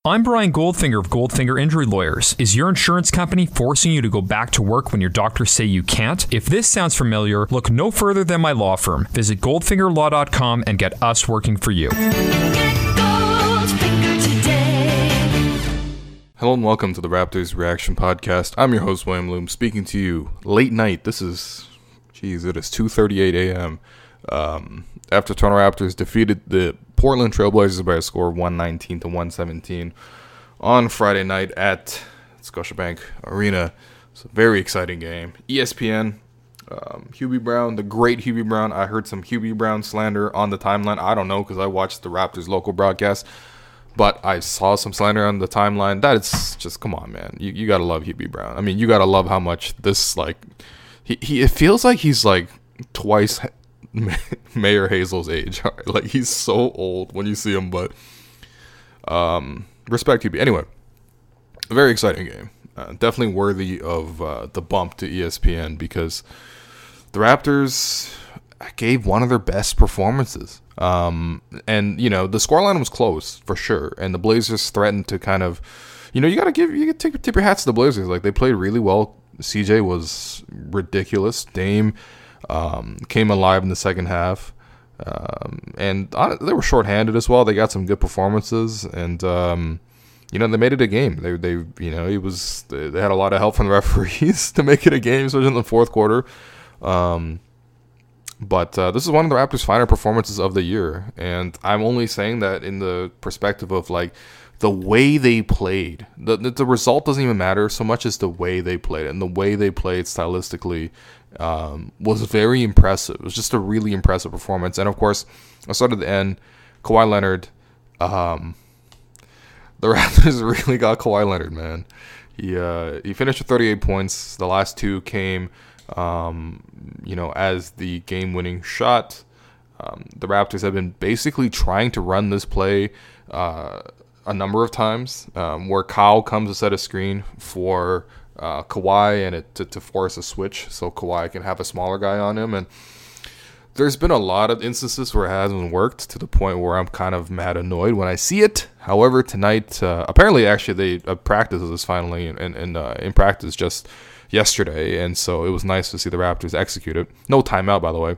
I'm Brian Goldfinger of Goldfinger Injury Lawyers. Is your insurance company forcing you to go back to work when your doctors say you can't? If this sounds familiar, look no further than my law firm. Visit goldfingerlaw.com and get us working for you. Hello and welcome to the Raptors Reaction Podcast. I'm your host, William Loom, speaking to you late night. It is 2:38 a.m. After Toronto Raptors defeated the Portland Trailblazers by a score of 119 to 117 on Friday night at Scotiabank Arena. It's a very exciting game. ESPN, Hubie Brown, the great Hubie Brown. I heard some Hubie Brown slander on the timeline. I don't know because I watched the Raptors local broadcast, but I saw some slander on the timeline. That is just, come on, man. You got to love Hubie Brown. I mean, you got to love how much this, like, it feels like he's like twice Mayor Hazel's age. Like, he's so old when you see him, but respect Hubie. Anyway, a very exciting game. Definitely worthy of the bump to ESPN because the Raptors gave one of their best performances. And, you know, the scoreline was close for sure. And the Blazers threatened to kind of, you know, you got to tip your hats to the Blazers. Like, they played really well. CJ was ridiculous. Dame came alive in the second half. And they were shorthanded as well. They got some good performances. And, you know, they made it a game. They you know, they had a lot of help from the referees to make it a game, especially in the fourth quarter. But this is one of the Raptors' finer performances of the year. And I'm only saying that in the perspective of, like, the way they played. The result doesn't even matter so much as the way they played. And the way they played stylistically was very impressive. It was just a really impressive performance. And, of course, I started to end, Kawhi Leonard. The Raptors really got Kawhi Leonard, man. He finished with 38 points. The last two came, you know, as the game-winning shot. The Raptors have been basically trying to run this play a number of times, where Kyle comes to set a screen for Kawhi and to force a switch so Kawhi can have a smaller guy on him. And there's been a lot of instances where it hasn't worked to the point where I'm kind of mad annoyed when I see it. However, tonight, apparently, actually, they practiced this finally in practice just yesterday, and so it was nice to see the Raptors execute it. No timeout, by the way.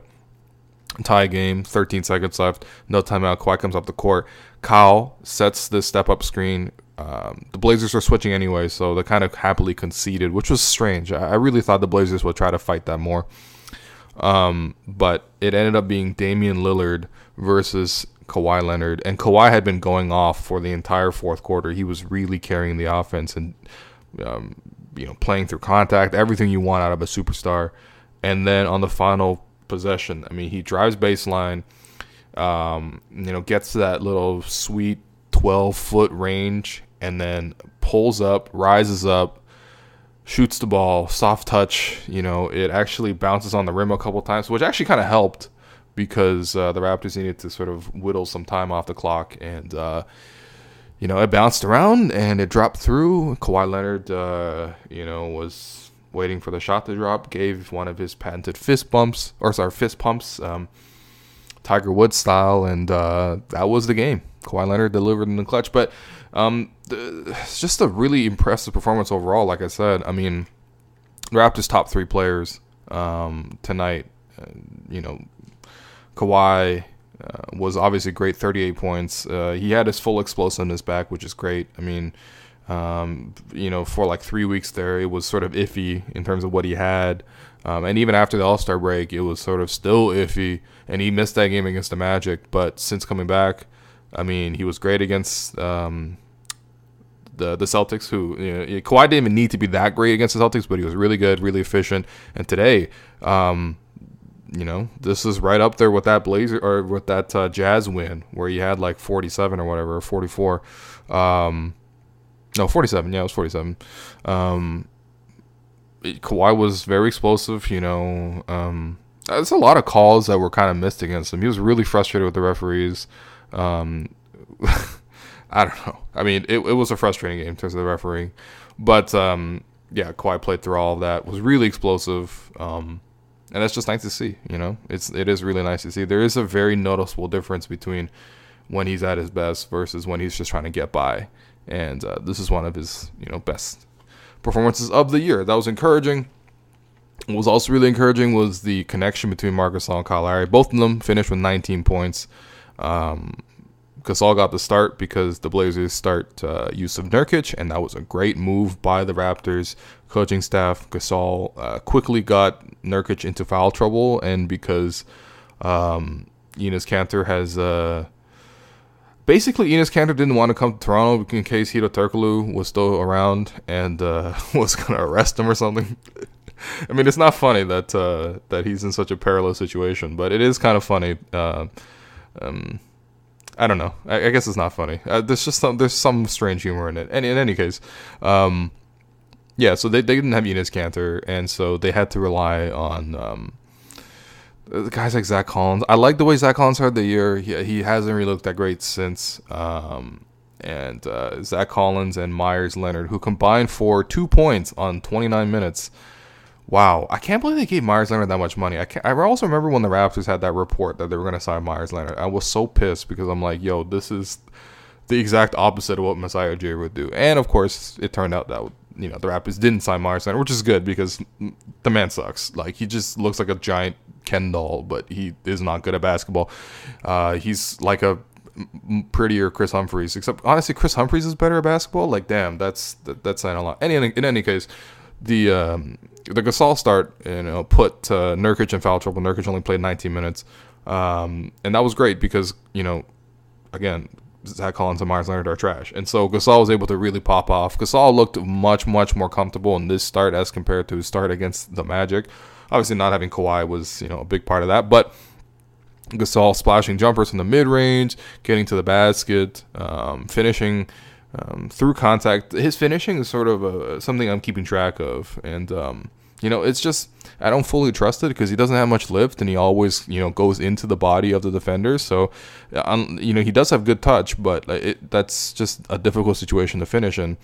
Tie game, 13 seconds left. No timeout. Kawhi comes off the court. Kyle sets the step-up screen. The Blazers were switching anyway, so they kind of happily conceded, which was strange. I really thought the Blazers would try to fight that more. But it ended up being Damian Lillard versus Kawhi Leonard. And Kawhi had been going off for the entire fourth quarter. He was really carrying the offense and, you know, playing through contact, everything you want out of a superstar. And then on the final possession, I mean, he drives baseline, you know, gets to that little sweet 12-foot range, and then pulls up, rises up, shoots the ball, soft touch. You know, it actually bounces on the rim a couple times, which actually kind of helped because the Raptors needed to sort of whittle some time off the clock. And, you know, it bounced around and it dropped through. Kawhi Leonard, you know, was waiting for the shot to drop, gave one of his patented fist pumps, Tiger Woods style, and that was the game. Kawhi Leonard delivered in the clutch. But it's just a really impressive performance overall, like I said. I mean, the Raptors' top three players tonight, you know, Kawhi was obviously great, 38 points. He had his full explosiveness back, which is great. I mean, you know, for like 3 weeks there, it was sort of iffy in terms of what he had. And even after the All-Star break, it was sort of still iffy. And he missed that game against the Magic. But since coming back, I mean, he was great against the Celtics, who, you know, Kawhi didn't even need to be that great against the Celtics, but he was really good, really efficient. And today, you know, this is right up there with that Blazer or with that Jazz win where he had like 47 or whatever, or 44. No, 47. Yeah, it was 47. Kawhi was very explosive, you know. There's a lot of calls that were kind of missed against him. He was really frustrated with the referees. I don't know. I mean, it was a frustrating game in terms of the refereeing. But, yeah, Kawhi played through all of that. Was really explosive. And that's just nice to see, you know. It is really nice to see. There is a very noticeable difference between when he's at his best versus when he's just trying to get by. and this is one of his best performances of the year. That was encouraging. What was also really encouraging was the connection between Marc Gasol and Kyle Lowry. Both of them finished with 19 points. Gasol got the start because the Blazers start use of Nurkic, and that was a great move by the Raptors coaching staff. Gasol quickly got Nurkic into foul trouble, and because Enes Kanter has basically Enes Kanter didn't want to come to Toronto in case Hedo Turkoglu was still around and was going to arrest him or something. I mean, it's not funny that he's in such a perilous situation, but it is kind of funny. I don't know. I guess it's not funny. There's some strange humor in it. And in any case, yeah. So they didn't have Enes Kanter, and so they had to rely on the guys like Zach Collins. I like the way Zach Collins started the year. He hasn't really looked that great since. And Zach Collins and Myers Leonard, who combined for 2 points on 29 minutes. Wow, I can't believe they gave Myers Leonard that much money. I also remember when the Raptors had that report that they were going to sign Myers Leonard. I was so pissed because I'm like, yo, this is the exact opposite of what Masai Ujiri would do. And of course, it turned out that the Raptors didn't sign Myers Leonard, which is good because the man sucks. Like, he just looks like a giant Ken doll, but he is not good at basketball. He's like a prettier Chris Humphries, except honestly, Chris Humphries is better at basketball. Like, damn, that's saying a lot. In any case, the Gasol start, put Nurkic in foul trouble. Nurkic only played 19 minutes, and that was great because again, Zach Collins and Myers Leonard are trash, and so Gasol was able to really pop off. Gasol looked much more comfortable in this start as compared to his start against the Magic. Obviously, not having Kawhi was a big part of that, but Gasol splashing jumpers from the mid range, getting to the basket, finishing. Through contact. His finishing is sort of something I'm keeping track of, and it's just I don't fully trust it because he doesn't have much lift, and he always goes into the body of the defender. So he does have good touch, but that's just a difficult situation to finish in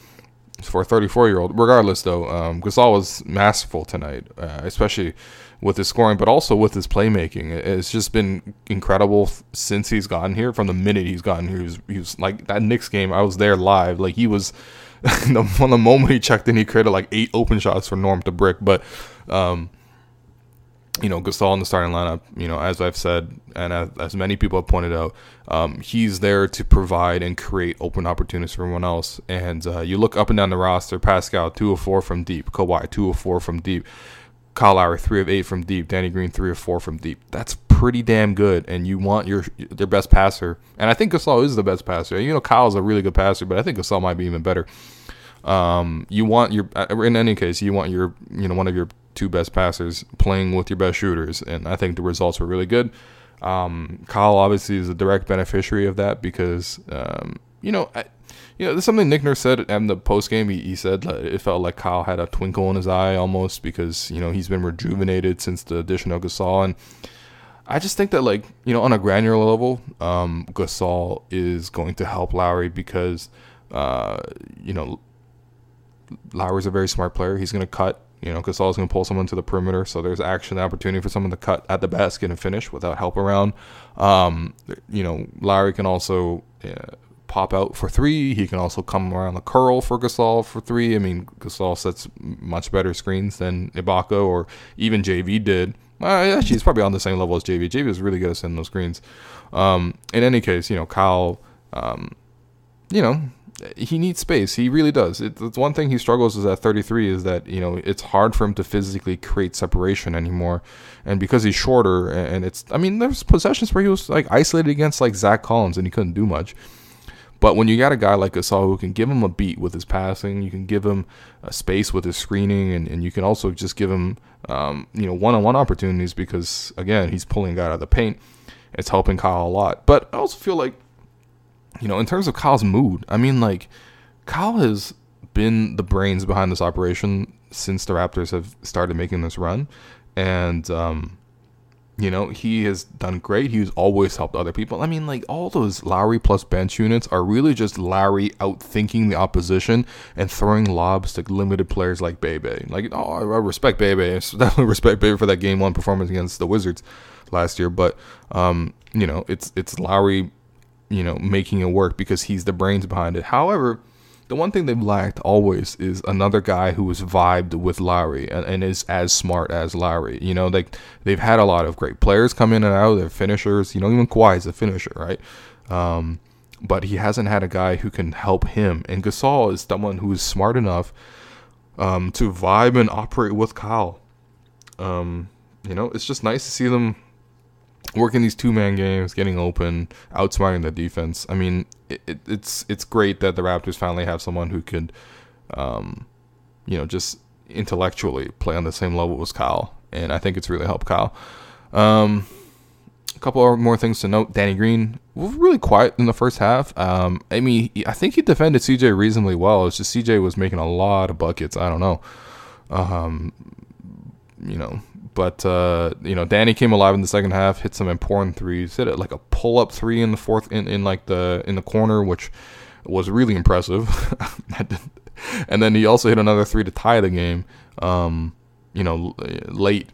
for a 34-year-old. Regardless, though, Gasol was masterful tonight, especially with his scoring, but also with his playmaking. It's just been incredible since he's gotten here. From the minute he's gotten here, he was like that Knicks game. I was there live. Like, he was from the moment he checked in, he created like 8 open shots for Norm to brick. But Gasol in the starting lineup, as I've said, and as many people have pointed out, he's there to provide and create open opportunities for everyone else. And you look up and down the roster: Pascal 2 of 4 from deep, Kawhi 2 of 4 from deep, Kyle Lowry 3 of 8 from deep, Danny Green 3 of 4 from deep. That's pretty damn good, and you want their best passer. And I think Gasol is the best passer. Kyle's a really good passer, but I think Gasol might be even better. You want in any case, you want one of your 2 best passers playing with your best shooters, and I think the results were really good. Kyle obviously is a direct beneficiary of that because there's something Nick Nurse said in the post game. He said it felt like Kyle had a twinkle in his eye almost because he's been rejuvenated since the addition of Gasol, and I just think that on a granular level, Gasol is going to help Lowry because Lowry's a very smart player. He's going to cut. Gasol's going to pull someone to the perimeter, so there's actually an opportunity for someone to cut at the basket and finish without help around. Lowry can also pop out for 3. He can also come around the curl for Gasol for 3. I mean, Gasol sets much better screens than Ibaka or even JV did. Actually, he's probably on the same level as JV. JV is really good at sending those screens. In any case, Kyle, he needs space. He really does. It's one thing he struggles with at 33 is that, it's hard for him to physically create separation anymore. And because he's shorter, and there's possessions where he was isolated against Zach Collins and he couldn't do much. But when you got a guy like Gasol who can give him a beat with his passing, you can give him a space with his screening, and you can also just give him, one-on-one opportunities because, again, he's pulling a guy out of the paint. It's helping Kyle a lot. But I also feel like, in terms of Kyle's mood, Kyle has been the brains behind this operation since the Raptors have started making this run. And, he has done great. He's always helped other people. All those Lowry plus bench units are really just Lowry outthinking the opposition and throwing lobs to limited players like Bebe. I respect Bebe. I definitely respect Bebe for that Game 1 performance against the Wizards last year. But, it's Lowry, making it work because he's the brains behind it. However, the one thing they've lacked always is another guy who is vibed with Lowry and is as smart as Lowry. You know, like they've had a lot of great players come in and out. They're finishers. You know, even Kawhi is a finisher, right? But he hasn't had a guy who can help him. And Gasol is someone who is smart enough to vibe and operate with Kyle. You know, it's just nice to see them working these two-man games, getting open, outsmarting the defense. I mean, it's great that the Raptors finally have someone who could, you know, just intellectually play on the same level as Kyle. And I think it's really helped Kyle. A couple more things to note. Danny Green was really quiet in the first half. I mean, I think he defended CJ reasonably well. It's just CJ was making a lot of buckets. I don't know. You know, but you know, Danny came alive in the second half, hit some important threes, hit it like a pull-up three in the fourth in like in the corner, which was really impressive. And then he also hit another three to tie the game. You know, late.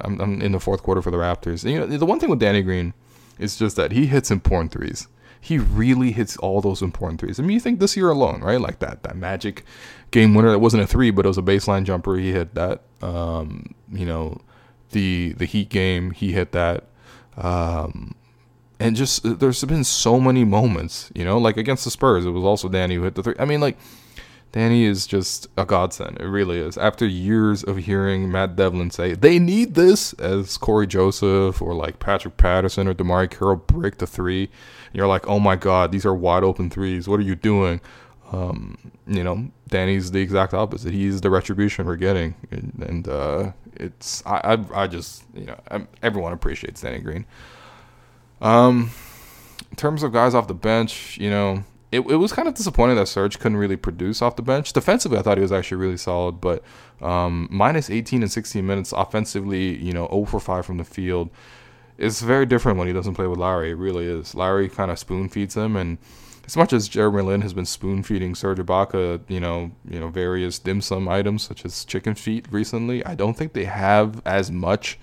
I'm in the fourth quarter for the Raptors. And, you know, the one thing with Danny Green is just that he hits important threes. He really hits all those important threes. I mean, you think this year alone, right? Like that Magic game winner that wasn't a three, but it was a baseline jumper. He hit that. You know, the Heat game, he hit that. And just there's been so many moments, you know, like against the Spurs, it was also Danny who hit the three. I mean, like, Danny is just a godsend. It really is. After years of hearing Matt Devlin say, they need this, as Corey Joseph or like Patrick Patterson or DeMar Carroll break the three, and you're like, oh my God, these are wide open threes. What are you doing? You know, Danny's the exact opposite. He's the retribution we're getting. And it's, I just, you know, everyone appreciates Danny Green. In terms of guys off the bench, you know, it was kind of disappointing that Serge couldn't really produce off the bench. Defensively, I thought he was actually really solid, but minus 18 and 16 minutes offensively, you know, 0 for 5 from the field. It's very different when he doesn't play with Lowry. It really is. Lowry kind of spoon feeds him, and as much as Jeremy Lin has been spoon feeding Serge Ibaka, you know, various dim sum items such as chicken feet recently, I don't think they have as much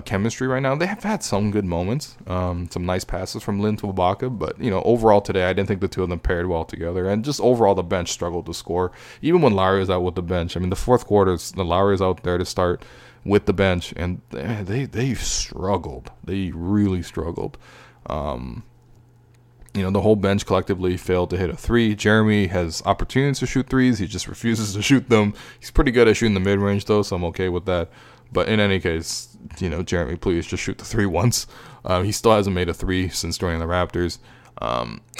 chemistry right now. They have had some good moments, some nice passes from Lin to Ibaka, but you know, overall today I didn't think the two of them paired well together, and just overall the bench struggled to score even when Lowry was out with the bench. I mean, the fourth quarter, the Lowry is out there to start with the bench, and they struggled. They really struggled. You know, the whole bench collectively failed to hit a three. Jeremy has opportunities to shoot threes. He just refuses to shoot them. He's pretty good at shooting the mid-range, though, so I'm okay with that. But in any case, you know, Jeremy, please just shoot the three once. He still hasn't made a three since joining the Raptors.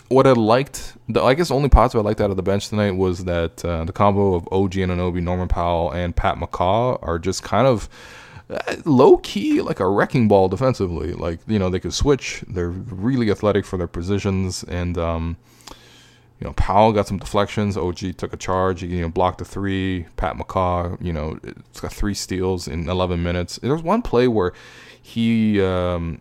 What I liked, I guess the only positive I liked out of the bench tonight was that the combo of OG Anunoby, Norman Powell, and Pat McCaw are just kind of low-key like a wrecking ball defensively. Like, you know, they could switch. They're really athletic for their positions, and you know, Powell got some deflections. OG took a charge. He, you know, blocked a three. Pat McCaw, you know, it's got 3 steals in 11 minutes. There was one play where he, you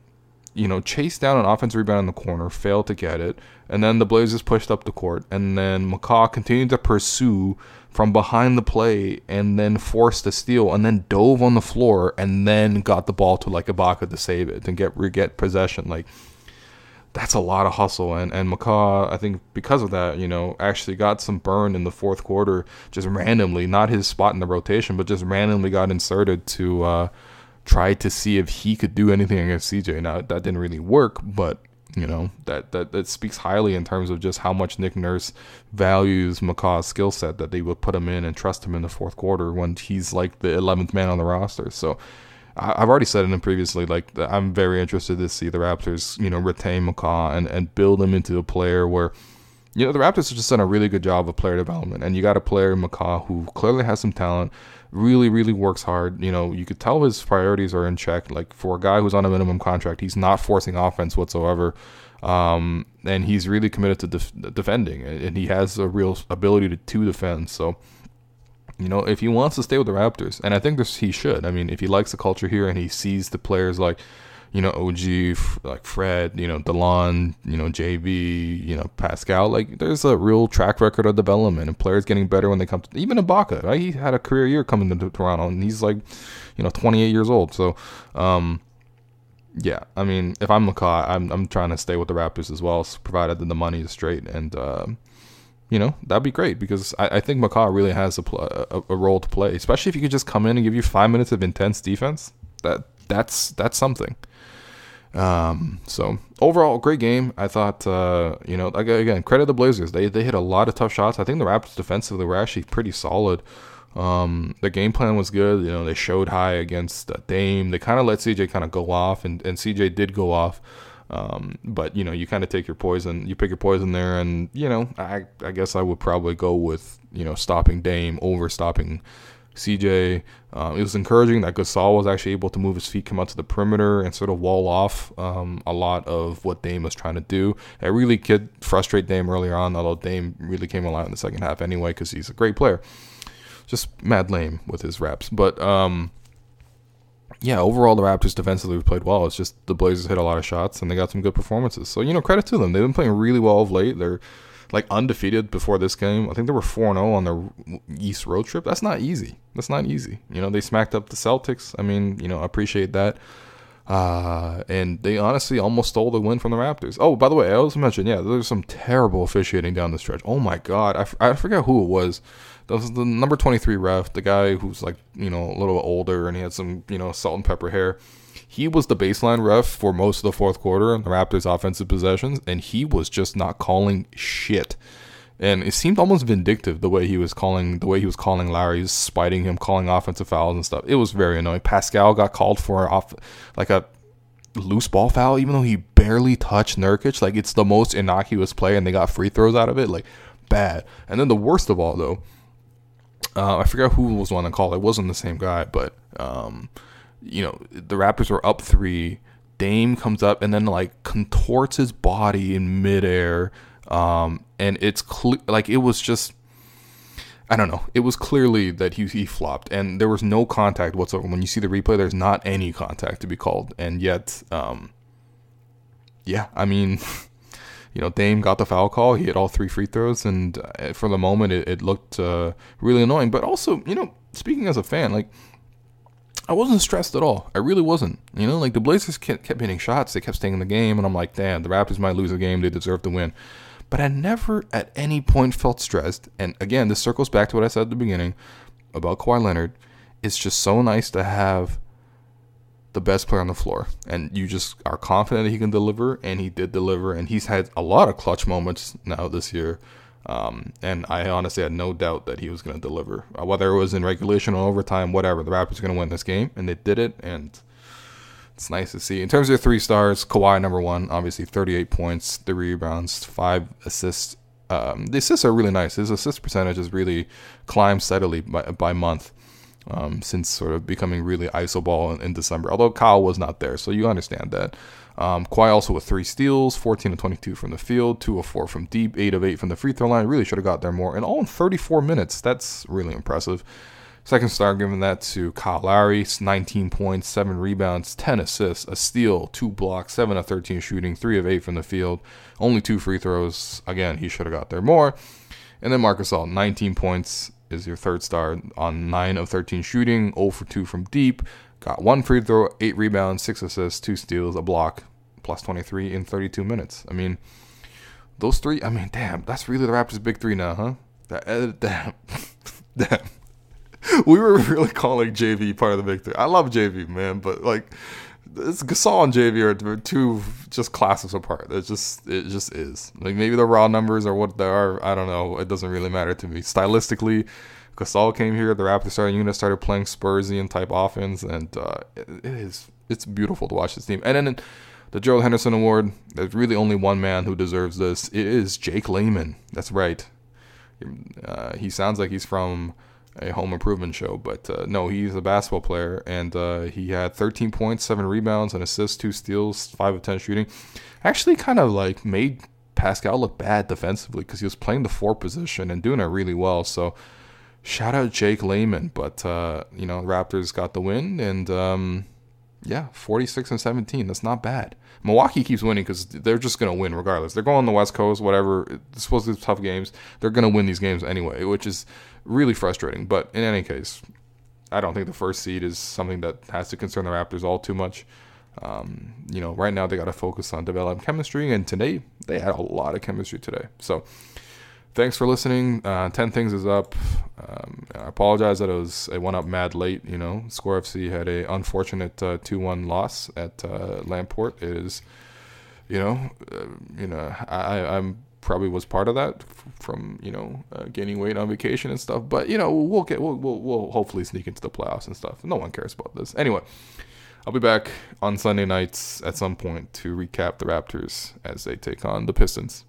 know, chased down an offensive rebound in the corner, failed to get it, and then the Blazers pushed up the court, and then McCaw continued to pursue from behind the play and then forced a steal and then dove on the floor and then got the ball to like Ibaka to save it and get possession. Like, that's a lot of hustle, and McCaw, I think because of that, you know, actually got some burn in the fourth quarter, just randomly, not his spot in the rotation, but just randomly got inserted to try to see if he could do anything against CJ. Now, that didn't really work, but, you know, that speaks highly in terms of just how much Nick Nurse values McCaw's skill set, that they would put him in and trust him in the fourth quarter when he's like the 11th man on the roster. So I've already said it previously, like, I'm very interested to see the Raptors, you know, retain McCaw and build him into a player where, you know, the Raptors have just done a really good job of player development, and you got a player in McCaw who clearly has some talent, really, really works hard. You know, you could tell his priorities are in check. Like, for a guy who's on a minimum contract, he's not forcing offense whatsoever, and he's really committed to defending, and he has a real ability to defend. So, you know, if he wants to stay with the Raptors, and I think he should. I mean, if he likes the culture here and he sees the players like, you know, OG, like Fred, you know, DeLon, you know, JB, you know, Pascal, like, there's a real track record of development and players getting better when they come to, even Ibaka, right? He had a career year coming to Toronto, and he's like, you know, 28 years old. So, yeah, I mean, if I'm McCaw, I'm trying to stay with the Raptors as well, provided that the money is straight. And, that'd be great, because I think McCaw really has a role to play, especially if he could just come in and give you 5 minutes of intense defense. That's something. So overall, great game. I thought, again, credit the Blazers. They hit a lot of tough shots. I think the Raptors defensively were actually pretty solid. The game plan was good. They showed high against Dame. They kind of let CJ kind of go off, and CJ did go off. But you kind of take your poison. You pick your poison there, and I guess I would probably go with stopping Dame over stopping CJ. It was encouraging that Gasol was actually able to move his feet, come out to the perimeter, and sort of wall off a lot of what Dame was trying to do. It really could frustrate Dame earlier on, although Dame really came alive in the second half anyway, because he's a great player. Just mad lame with his reps, but overall the Raptors defensively played well. It's just the Blazers hit a lot of shots and they got some good performances. So credit to them. They've been playing really well of late. They're like undefeated before this game. I think they were 4-0 on their East road trip. That's not easy. They smacked up the Celtics. I appreciate that. And they honestly almost stole the win from the Raptors. Oh, by the way, I also mentioned, there's some terrible officiating down the stretch. Oh my God. I forget who it was. That was the number 23 ref, the guy who's like, a little older, and he had some, salt and pepper hair. He was the baseline ref for most of the fourth quarter in the Raptors' offensive possessions, and he was just not calling shit. And it seemed almost vindictive the way he was calling Lowry, spiting him, calling offensive fouls and stuff. It was very annoying. Pascal got called for a loose ball foul, even though he barely touched Nurkic. Like, it's the most innocuous play, and they got free throws out of it. Like, bad. And then the worst of all, though, I forgot who was the one that called. It wasn't the same guy, but the Raptors were up 3. Dame comes up and then contorts his body in midair, and it's it was just, I don't know. It was clearly that he flopped, and there was no contact whatsoever. When you see the replay, there's not any contact to be called, and yet, Dame got the foul call. He hit all 3 free throws, and for the moment, it looked really annoying. But also, speaking as a fan, I wasn't stressed at all. I really wasn't. The Blazers kept hitting shots. They kept staying in the game, and I'm like, damn, the Raptors might lose a game. They deserve to win. But I never at any point felt stressed. And again, this circles back to what I said at the beginning about Kawhi Leonard. It's just so nice to have the best player on the floor, and you just are confident that he can deliver, and he did deliver, and he's had a lot of clutch moments now this year, and I honestly had no doubt that he was going to deliver, whether it was in regulation or overtime, whatever. The Raptors are going to win this game, and they did it, and it's nice to see. In terms of 3 stars, Kawhi number 1, obviously 38 points, 3 rebounds, 5 assists. The assists are really nice. His assist percentage has really climbed steadily by month. Since sort of becoming really iso ball in December, although Kyle was not there, so you understand that. Kawhi also with 3 steals, 14 of 22 from the field, 2 of 4 from deep, 8 of 8 from the free throw line. Really should have got there more, and all in 34 minutes. That's really impressive. Second star, giving that to Kyle Lowry, 19 points, 7 rebounds, 10 assists, a steal, 2 blocks, 7 of 13 shooting, 3 of 8 from the field, only 2 free throws. Again, he should have got there more. And then Marc Gasol, 19 points, is your third star on 9 of 13 shooting, 0 for 2 from deep, got 1 free throw, 8 rebounds, 6 assists, 2 steals, a block, plus 23 in 32 minutes. Those 3, damn, that's really the Raptors' big 3 now, huh? Damn. We were really calling JV part of the big 3. I love JV, man, but it's Gasol and JV are 2 just classes apart. It just is. Maybe the raw numbers are what they are. I don't know. It doesn't really matter to me. Stylistically, Gasol came here. The Raptors started playing Spursian type offense, and it's beautiful to watch this team. And then the Gerald Henderson Award. There's really only one man who deserves this. It is Jake Layman. That's right. He sounds like he's from a home improvement show, but no, he's a basketball player, and he had 13 points, 7 rebounds, an assist, 2 steals, 5 of 10 shooting. Actually kind of made Pascal look bad defensively, because he was playing the 4 position and doing it really well. So shout out Jake Layman. But Raptors got the win, and 46-17. That's not bad. Milwaukee keeps winning because they're just going to win regardless. They're going on the West Coast, whatever. It's supposed to be tough games. They're going to win these games anyway, which is really frustrating. But in any case, I don't think the first seed is something that has to concern the Raptors all too much. Right now they got to focus on developing chemistry, and today they had a lot of chemistry today. So thanks for listening. 10 Things is up. I apologize that it went up mad late. Score FC had a unfortunate 2-1 loss at Lamport. It is, I'm probably was part of that from gaining weight on vacation and stuff. But we'll hopefully sneak into the playoffs and stuff. No one cares about this anyway. I'll be back on Sunday nights at some point to recap the Raptors as they take on the Pistons.